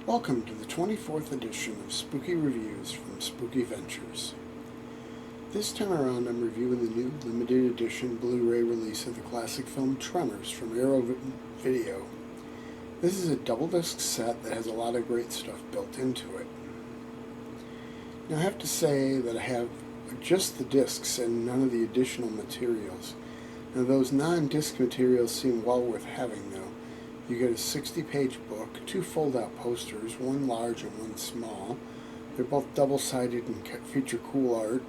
Welcome to the 24th edition of Spooky Reviews from Spooky Ventures. This time around I'm reviewing the new limited edition Blu-ray release of the classic film Tremors from Arrow Video. This is a double disc set that has a lot of great stuff built into it. Now I have to say that I have just the discs and none of the additional materials. Now those non-disc materials seem well worth having though. You get a 60-page book, 2 fold-out posters, one large and one small. They're both double-sided and feature cool art.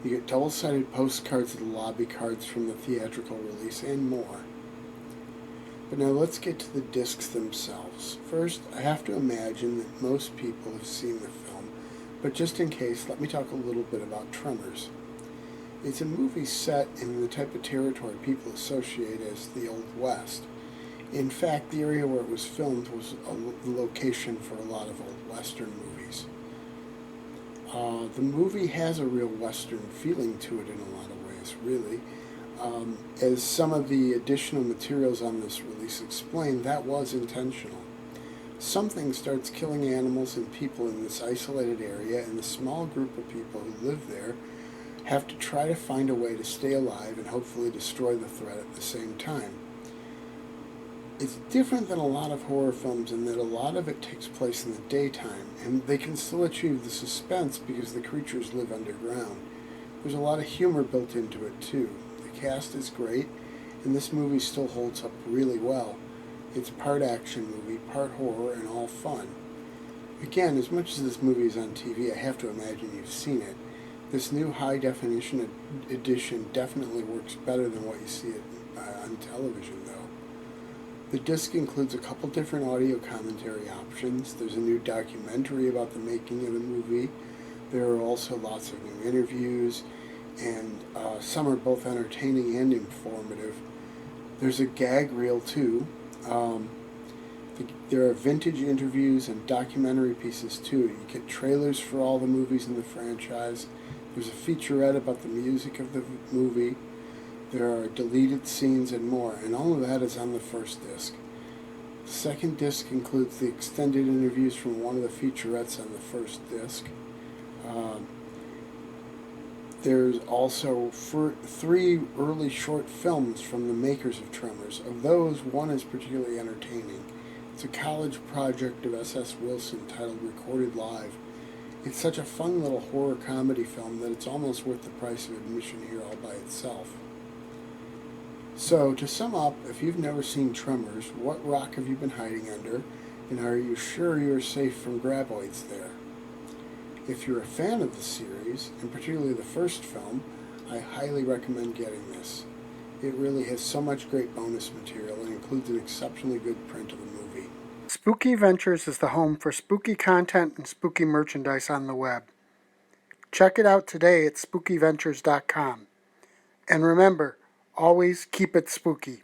You get double-sided postcards of the lobby cards from the theatrical release and more. But now let's get to the discs themselves. First, I have to imagine that most people have seen the film, but just in case, let me talk a little bit about Tremors. It's a movie set in the type of territory people associate as the Old West. In fact, the area where it was filmed was a location for a lot of old Western movies. The movie has a real Western feeling to it in a lot of ways, really. As some of the additional materials on this release explain, that was intentional. Something starts killing animals and people in this isolated area, and the small group of people who live there have to try to find a way to stay alive and hopefully destroy the threat at the same time. It's different than a lot of horror films in that a lot of it takes place in the daytime, and they can still achieve the suspense because the creatures live underground. There's a lot of humor built into it too. The cast is great, and this movie still holds up really well. It's part action movie, part horror, and all fun. Again, as much as this movie is on TV, I have to imagine you've seen it. This new high-definition edition definitely works better than what you see on television, though. The disc includes a couple different audio commentary options. There's a new documentary about the making of the movie. There are also lots of new interviews, and some are both entertaining and informative. There's a gag reel, too. There are vintage interviews and documentary pieces, too. You get trailers for all the movies in the franchise. There's a featurette about the music of the movie. There are deleted scenes and more, and all of that is on the first disc. The second disc includes the extended interviews from one of the featurettes on the first disc. There's also 3 early short films from the makers of Tremors. Of those, one is particularly entertaining. It's a college project of S.S. Wilson titled Recorded Live. It's such a fun little horror comedy film that it's almost worth the price of admission here all by itself. So, to sum up, if you've never seen Tremors, what rock have you been hiding under, and are you sure you're safe from graboids there? If you're a fan of the series, and particularly the first film, I highly recommend getting this. It really has so much great bonus material and includes an exceptionally good print of the movie. Spooky Ventures is the home for spooky content and spooky merchandise on the web. Check it out today at spookyventures.com. And remember, always keep it spooky.